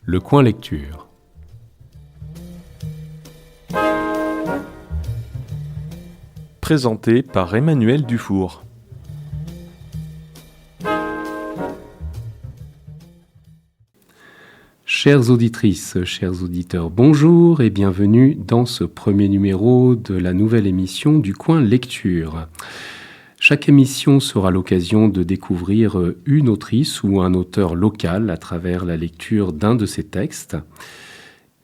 Le coin lecture. Présenté par Emmanuel Dufour. Chères auditrices, chers auditeurs, bonjour et bienvenue dans ce premier numéro de la nouvelle émission du coin lecture. Chaque émission sera l'occasion de découvrir une autrice ou un auteur local à travers la lecture d'un de ses textes.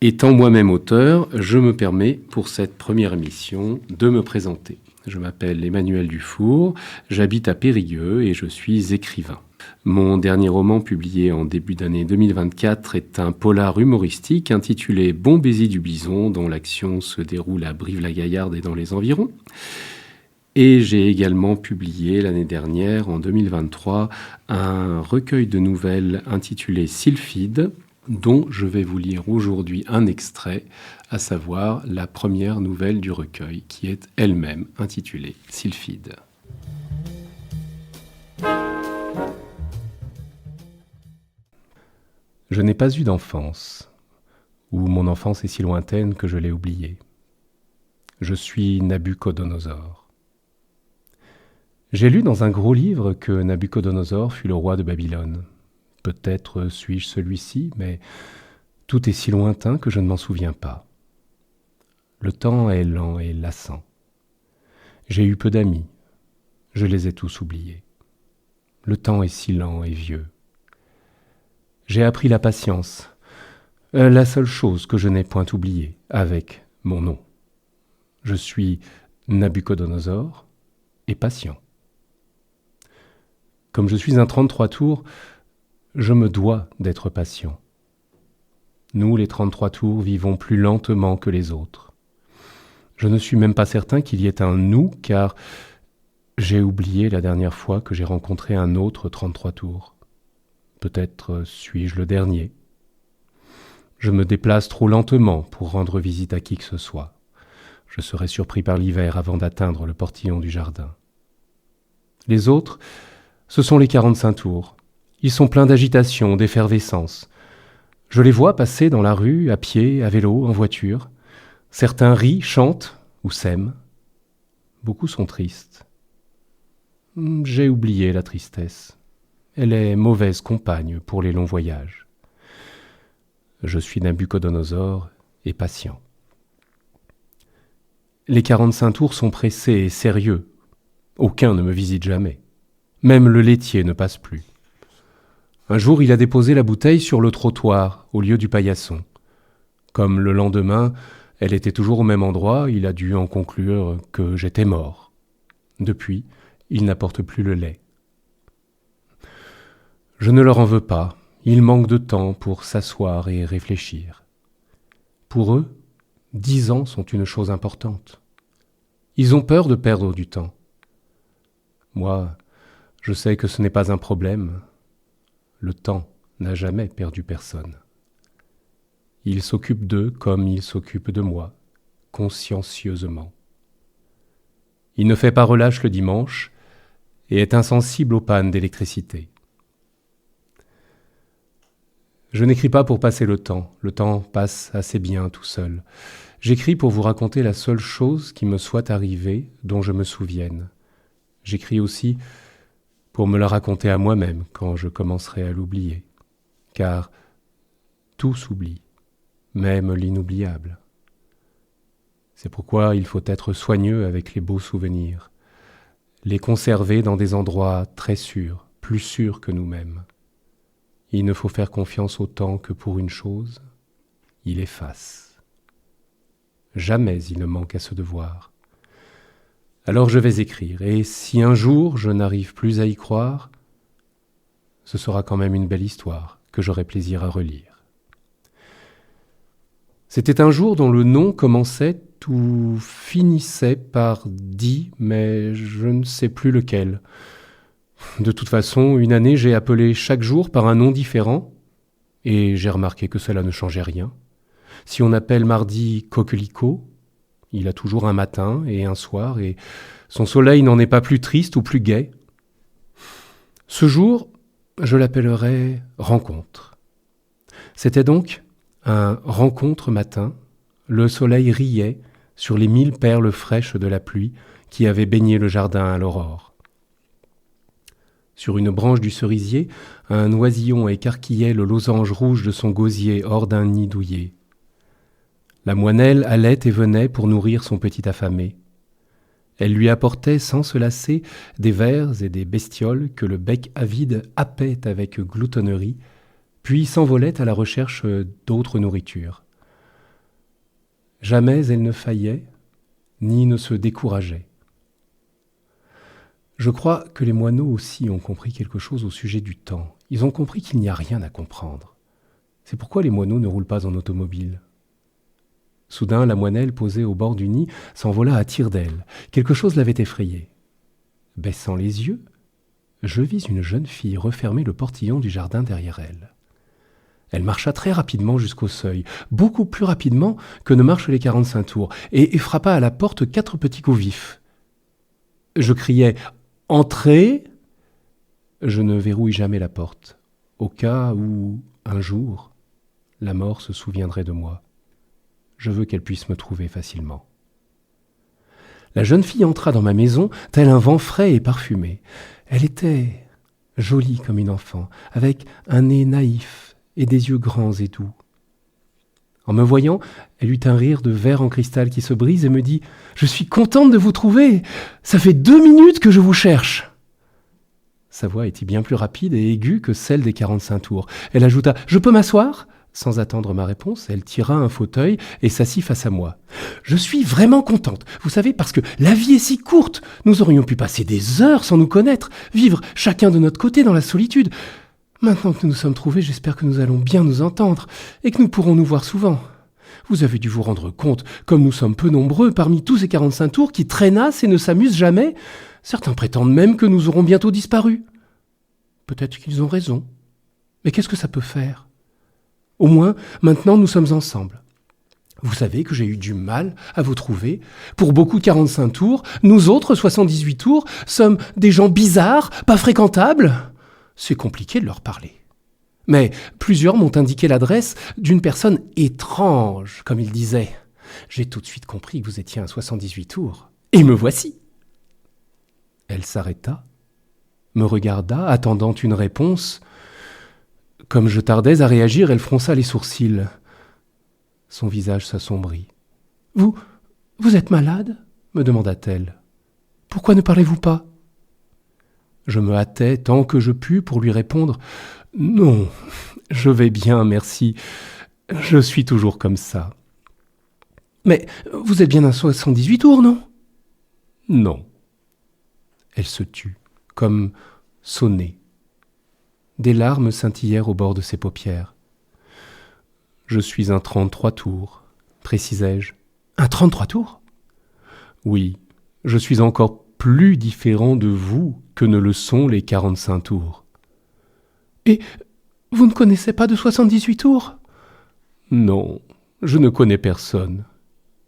Étant moi-même auteur, je me permets pour cette première émission de me présenter. Je m'appelle Emmanuel Dufour, j'habite à Périgueux et je suis écrivain. Mon dernier roman publié en début d'année 2024 est un polar humoristique intitulé Bon baiser du bison dont l'action se déroule à Brive-la-Gaillarde et dans les environs. Et j'ai également publié l'année dernière, en 2023, un recueil de nouvelles intitulé Sylphide, dont je vais vous lire aujourd'hui un extrait, à savoir la première nouvelle du recueil, qui est elle-même intitulée Sylphide. Je n'ai pas eu d'enfance, ou mon enfance est si lointaine que je l'ai oubliée. Je suis Nabuchodonosor. J'ai lu dans un gros livre que Nabuchodonosor fut le roi de Babylone. Peut-être suis-je celui-ci, mais tout est si lointain que je ne m'en souviens pas. Le temps est lent et lassant. J'ai eu peu d'amis. Je les ai tous oubliés. Le temps est si lent et vieux. J'ai appris la patience, la seule chose que je n'ai point oubliée, avec mon nom. Je suis Nabuchodonosor et patient. Comme je suis un 33 tours, je me dois d'être patient. Nous, les 33 tours, vivons plus lentement que les autres. Je ne suis même pas certain qu'il y ait un nous, car j'ai oublié la dernière fois que j'ai rencontré un autre 33 tours. Peut-être suis-je le dernier. Je me déplace trop lentement pour rendre visite à qui que ce soit. Je serai surpris par l'hiver avant d'atteindre le portillon du jardin. Les autres, ce sont les 45 tours. Ils sont pleins d'agitation, d'effervescence. Je les vois passer dans la rue, à pied, à vélo, en voiture. Certains rient, chantent ou s'aiment. Beaucoup sont tristes. J'ai oublié la tristesse. Elle est mauvaise compagne pour les longs voyages. Je suis Nabuchodonosor et patient. Les 45 tours sont pressés et sérieux. Aucun ne me visite jamais. Même le laitier ne passe plus. Un jour, il a déposé la bouteille sur le trottoir, au lieu du paillasson. Comme le lendemain, elle était toujours au même endroit, il a dû en conclure que j'étais mort. Depuis, il n'apporte plus le lait. Je ne leur en veux pas, ils manquent de temps pour s'asseoir et réfléchir. Pour eux, 10 ans sont une chose importante. Ils ont peur de perdre du temps. Moi, je sais que ce n'est pas un problème. Le temps n'a jamais perdu personne. Il s'occupe d'eux comme il s'occupe de moi, consciencieusement. Il ne fait pas relâche le dimanche et est insensible aux pannes d'électricité. Je n'écris pas pour passer le temps passe assez bien tout seul. J'écris pour vous raconter la seule chose qui me soit arrivée, dont je me souvienne. J'écris aussi pour me la raconter à moi-même quand je commencerai à l'oublier. Car tout s'oublie, même l'inoubliable. C'est pourquoi il faut être soigneux avec les beaux souvenirs, les conserver dans des endroits très sûrs, plus sûrs que nous-mêmes. Il ne faut faire confiance au temps que pour une chose, il efface. Jamais il ne manque à ce devoir. Alors je vais écrire, et si un jour je n'arrive plus à y croire, ce sera quand même une belle histoire que j'aurai plaisir à relire. C'était un jour dont le nom commençait ou finissait par « dit », mais je ne sais plus lequel. De toute façon, une année, j'ai appelé chaque jour par un nom différent, et j'ai remarqué que cela ne changeait rien. Si on appelle mardi Coquelicot, Il a toujours un matin et un soir, et son soleil n'en est pas plus triste ou plus gai. Ce jour, je l'appellerai rencontre. C'était donc un rencontre matin. Le soleil riait sur les 1000 perles fraîches de la pluie qui avaient baigné le jardin à l'aurore. Sur une branche du cerisier, un oisillon écarquillait le losange rouge de son gosier hors d'un nid douillet. La moinelle allait et venait pour nourrir son petit affamé. Elle lui apportait sans se lasser des vers et des bestioles que le bec avide happait avec gloutonnerie, puis s'envolait à la recherche d'autres nourritures. Jamais elle ne faillait, ni ne se décourageait. Je crois que les moineaux aussi ont compris quelque chose au sujet du temps. Ils ont compris qu'il n'y a rien à comprendre. C'est pourquoi les moineaux ne roulent pas en automobile. Soudain, la moinelle posée au bord du nid s'envola à tire-d'aile. Quelque chose l'avait effrayée. Baissant les yeux, je vis une jeune fille refermer le portillon du jardin derrière elle. Elle marcha très rapidement jusqu'au seuil, beaucoup plus rapidement que ne marchent les 45 tours, et frappa à la porte 4 petits coups vifs. Je criai « Entrez !» Je ne verrouille jamais la porte, au cas où, un jour, la mort se souviendrait de moi. Je veux qu'elle puisse me trouver facilement. La jeune fille entra dans ma maison, tel un vent frais et parfumé. Elle était jolie comme une enfant, avec un nez naïf et des yeux grands et doux. En me voyant, elle eut un rire de verre en cristal qui se brise et me dit « Je suis contente de vous trouver. Ça fait 2 minutes que je vous cherche. » Sa voix était bien plus rapide et aiguë que celle des 45 tours. Elle ajouta « Je peux m'asseoir ?» Sans attendre ma réponse, elle tira un fauteuil et s'assit face à moi. « Je suis vraiment contente, vous savez, parce que la vie est si courte. Nous aurions pu passer des heures sans nous connaître, vivre chacun de notre côté dans la solitude. Maintenant que nous nous sommes trouvés, j'espère que nous allons bien nous entendre et que nous pourrons nous voir souvent. Vous avez dû vous rendre compte, comme nous sommes peu nombreux parmi tous ces 45 tours qui traînassent et ne s'amusent jamais, certains prétendent même que nous aurons bientôt disparu. Peut-être qu'ils ont raison. Mais qu'est-ce que ça peut faire ? Au moins, maintenant, nous sommes ensemble. Vous savez que j'ai eu du mal à vous trouver. Pour beaucoup 45 tours, nous autres 78 tours, sommes des gens bizarres, pas fréquentables. C'est compliqué de leur parler. Mais plusieurs m'ont indiqué l'adresse d'une personne étrange, comme ils disaient. J'ai tout de suite compris que vous étiez un 78 tours. Et me voici. Elle s'arrêta, me regarda, attendant une réponse. Comme je tardais à réagir, elle fronça les sourcils. Son visage s'assombrit. « Vous êtes malade ?» me demanda-t-elle. « Pourquoi ne parlez-vous pas ?» Je me hâtais tant que je pus pour lui répondre « Non, je vais bien, merci. Je suis toujours comme ça. »« Mais vous êtes bien un 78 tours, non ?»« Non. » Elle se tut, comme sonnée. Des larmes scintillèrent au bord de ses paupières. « Je suis un 33 tours, précisai-je. »« Un 33 tours ?» ?»« Oui, je suis encore plus différent de vous que ne le sont les 45 tours. »« Et vous ne connaissez pas de 78 tours ?»« Non, je ne connais personne,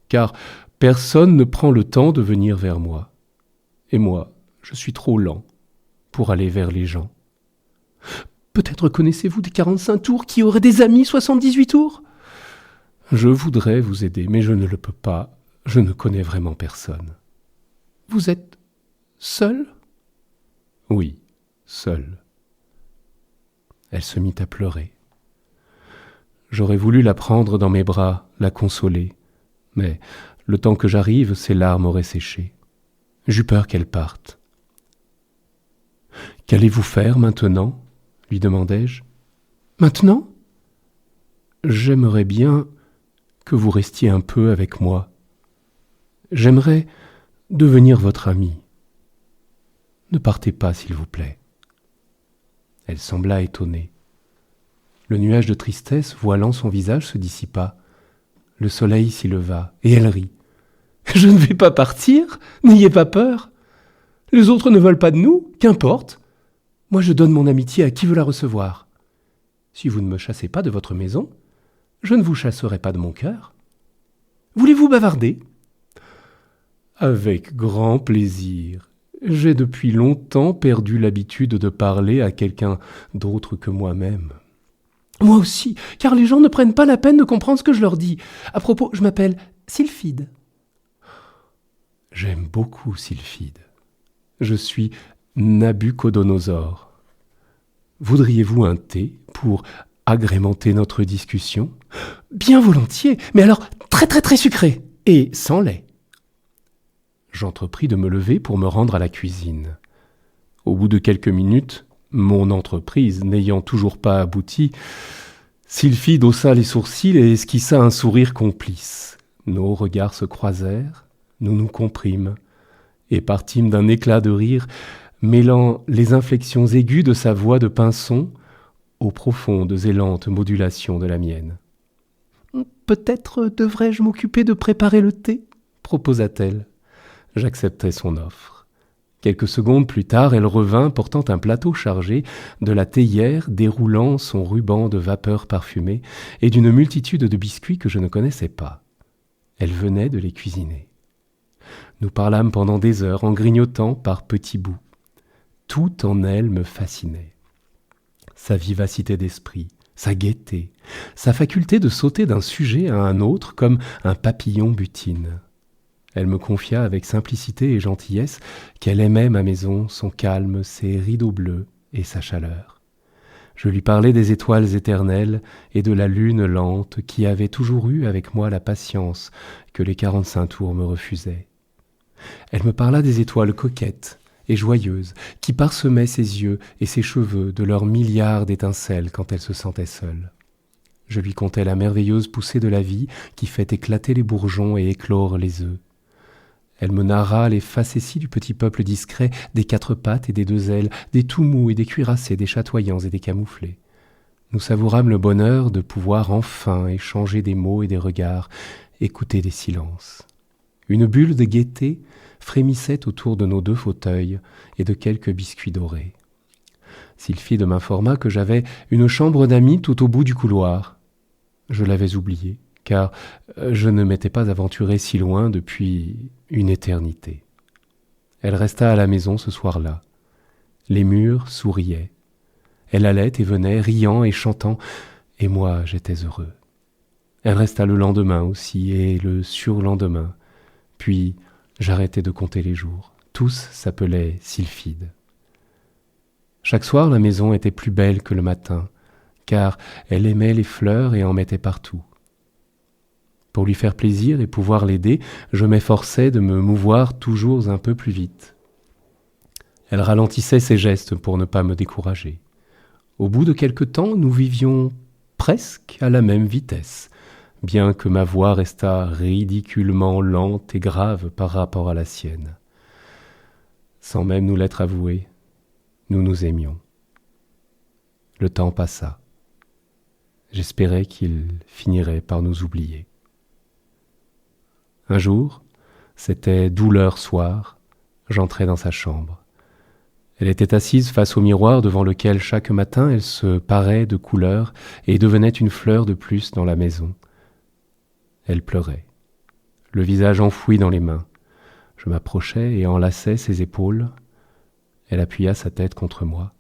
car personne ne prend le temps de venir vers moi. Et moi, je suis trop lent pour aller vers les gens. » Peut-être connaissez-vous des 45 tours qui auraient des amis 78 tours ? Je voudrais vous aider, mais je ne le peux pas. Je ne connais vraiment personne. Vous êtes seul ? Oui, seul. Elle se mit à pleurer. J'aurais voulu la prendre dans mes bras, la consoler, mais le temps que j'arrive, ses larmes auraient séché. J'eus peur qu'elle parte. « Qu'allez-vous faire maintenant ?» lui demandai-je. « Maintenant ? J'aimerais bien que vous restiez un peu avec moi. J'aimerais devenir votre amie. Ne partez pas, s'il vous plaît. » Elle sembla étonnée. Le nuage de tristesse voilant son visage se dissipa. Le soleil s'y leva, et elle rit. « Je ne vais pas partir, n'ayez pas peur. Les autres ne veulent pas de nous, qu'importe. Moi, je donne mon amitié à qui veut la recevoir. Si vous ne me chassez pas de votre maison, je ne vous chasserai pas de mon cœur. Voulez-vous bavarder ? Avec grand plaisir. J'ai depuis longtemps perdu l'habitude de parler à quelqu'un d'autre que moi-même. Moi aussi, car les gens ne prennent pas la peine de comprendre ce que je leur dis. À propos, je m'appelle Sylphide. J'aime beaucoup Sylphide. Je suis Nabuchodonosor. Voudriez-vous un thé pour agrémenter notre discussion ? Bien volontiers, mais alors très très très sucré et sans lait. J'entrepris de me lever pour me rendre à la cuisine. Au bout de quelques minutes, mon entreprise n'ayant toujours pas abouti, Sylphide haussa les sourcils et esquissa un sourire complice. Nos regards se croisèrent, nous nous comprîmes et partîmes d'un éclat de rire mêlant les inflexions aiguës de sa voix de pinson aux profondes et lentes modulations de la mienne. « Peut-être devrais-je m'occuper de préparer le thé ?» proposa-t-elle. J'acceptai son offre. Quelques secondes plus tard, elle revint portant un plateau chargé de la théière déroulant son ruban de vapeur parfumée et d'une multitude de biscuits que je ne connaissais pas. Elle venait de les cuisiner. Nous parlâmes pendant des heures en grignotant par petits bouts. Tout en elle me fascinait. Sa vivacité d'esprit, sa gaieté, sa faculté de sauter d'un sujet à un autre comme un papillon butine. Elle me confia avec simplicité et gentillesse qu'elle aimait ma maison, son calme, ses rideaux bleus et sa chaleur. Je lui parlai des étoiles éternelles et de la lune lente qui avait toujours eu avec moi la patience que les 45 tours me refusaient. Elle me parla des étoiles coquettes et joyeuses qui parsemaient ses yeux et ses cheveux de leurs milliards d'étincelles quand elle se sentait seule. Je lui contai la merveilleuse poussée de la vie qui fait éclater les bourgeons et éclore les œufs. Elle me narra les facéties du petit peuple discret, des 4 pattes et des 2 ailes, des tout mous et des cuirassés, des chatoyants et des camouflés. Nous savourâmes le bonheur de pouvoir enfin échanger des mots et des regards, écouter des silences. Une bulle de gaieté frémissait autour de nos 2 fauteuils et de quelques biscuits dorés. Sylphide m'informa que j'avais une chambre d'amis tout au bout du couloir. Je l'avais oublié, car je ne m'étais pas aventuré si loin depuis une éternité. Elle resta à la maison ce soir-là. Les murs souriaient. Elle allait et venait, riant et chantant, et moi j'étais heureux. Elle resta le lendemain aussi, et le surlendemain. Puis j'arrêtai de compter les jours. Tous s'appelaient Sylphide. Chaque soir, la maison était plus belle que le matin, car elle aimait les fleurs et en mettait partout. Pour lui faire plaisir et pouvoir l'aider, je m'efforçais de me mouvoir toujours un peu plus vite. Elle ralentissait ses gestes pour ne pas me décourager. Au bout de quelque temps, nous vivions presque à la même vitesse, bien que ma voix restât ridiculement lente et grave par rapport à la sienne. Sans même nous l'être avoué, nous nous aimions. Le temps passa. J'espérais qu'il finirait par nous oublier. Un jour, c'était douleur soir, j'entrai dans sa chambre. Elle était assise face au miroir devant lequel chaque matin elle se parait de couleurs et devenait une fleur de plus dans la maison. Elle pleurait, le visage enfoui dans les mains. Je m'approchai et enlaçai ses épaules. Elle appuya sa tête contre moi.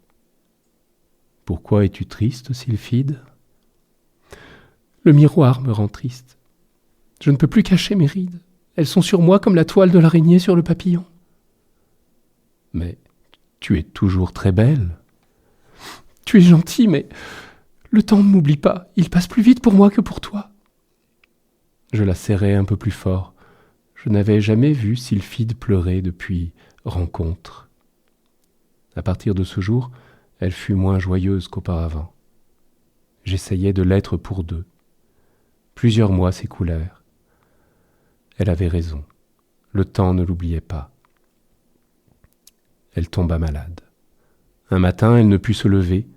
« Pourquoi es-tu triste, Sylphide ?»« Le miroir me rend triste. Je ne peux plus cacher mes rides. Elles sont sur moi comme la toile de l'araignée sur le papillon. »« Mais tu es toujours très belle. »« Tu es gentil, mais le temps ne m'oublie pas. Il passe plus vite pour moi que pour toi. » Je la serrai un peu plus fort. Je n'avais jamais vu Sylphide pleurer depuis rencontre. À partir de ce jour, elle fut moins joyeuse qu'auparavant. J'essayais de l'être pour 2. Plusieurs mois s'écoulèrent. Elle avait raison. Le temps ne l'oubliait pas. Elle tomba malade. Un matin, elle ne put se lever.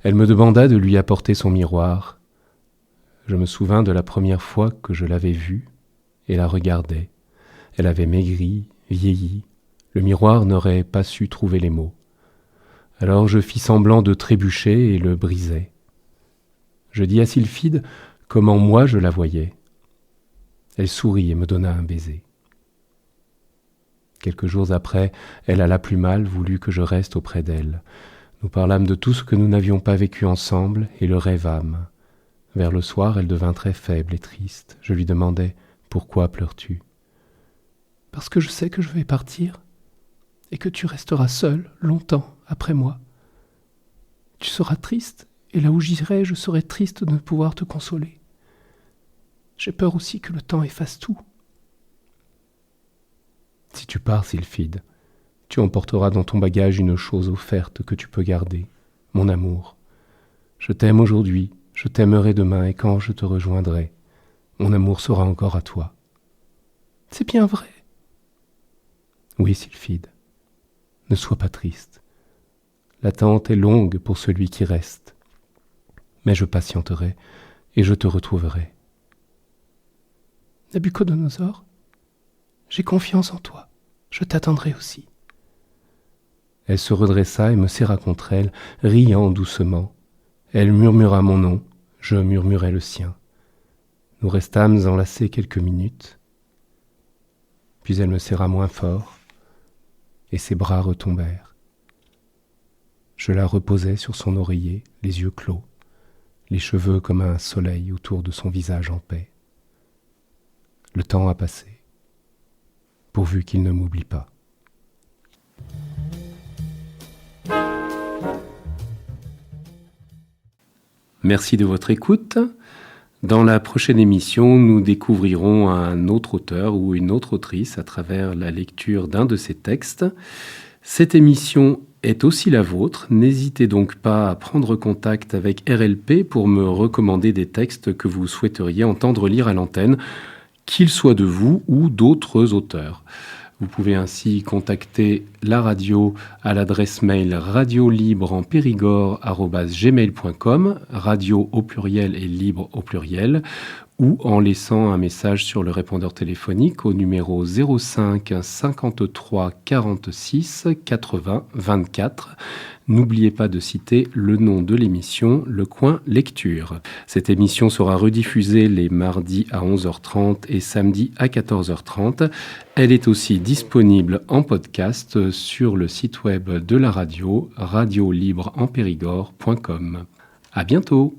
Elle me demanda de lui apporter son miroir. Je me souvins de la première fois que je l'avais vue et la regardais. Elle avait maigri, vieilli. Le miroir n'aurait pas su trouver les mots. Alors je fis semblant de trébucher et le brisai. Je dis à Sylphide comment moi je la voyais. Elle sourit et me donna un baiser. Quelques jours après, elle alla plus mal, voulut que je reste auprès d'elle. Nous parlâmes de tout ce que nous n'avions pas vécu ensemble et le rêvâmes. Vers le soir, elle devint très faible et triste. Je lui demandai « Pourquoi pleures-tu » ?« Parce que je sais que je vais partir et que tu resteras seule longtemps après moi. Tu seras triste et là où j'irai, je serai triste de ne pouvoir te consoler. J'ai peur aussi que le temps efface tout. Si tu pars, Sylphide, tu emporteras dans ton bagage une chose offerte que tu peux garder, mon amour. Je t'aime aujourd'hui, je t'aimerai demain, et quand je te rejoindrai, mon amour sera encore à toi. C'est bien vrai. Oui, Sylphide, ne sois pas triste. L'attente est longue pour celui qui reste, mais je patienterai et je te retrouverai. Nabuchodonosor, j'ai confiance en toi, je t'attendrai aussi. Elle se redressa et me serra contre elle, riant doucement. Elle murmura mon nom, je murmurai le sien. Nous restâmes enlacés quelques minutes, puis elle me serra moins fort, et ses bras retombèrent. Je la reposai sur son oreiller, les yeux clos, les cheveux comme un soleil autour de son visage en paix. Le temps a passé, pourvu qu'il ne m'oublie pas. Merci de votre écoute. Dans la prochaine émission, nous découvrirons un autre auteur ou une autre autrice à travers la lecture d'un de ses textes. Cette émission est aussi la vôtre. N'hésitez donc pas à prendre contact avec RLP pour me recommander des textes que vous souhaiteriez entendre lire à l'antenne, qu'ils soient de vous ou d'autres auteurs. Vous pouvez ainsi contacter la radio à l'adresse mail radiolibreempérigord@gmail.com, radio au pluriel et libre au pluriel, ou en laissant un message sur le répondeur téléphonique au numéro 05 53 46 80 24. N'oubliez pas de citer le nom de l'émission, Le Coin Lecture. Cette émission sera rediffusée les mardis à 11h30 et samedis à 14h30. Elle est aussi disponible en podcast sur le site web de la radio, radiolibreempérigord.com. À bientôt!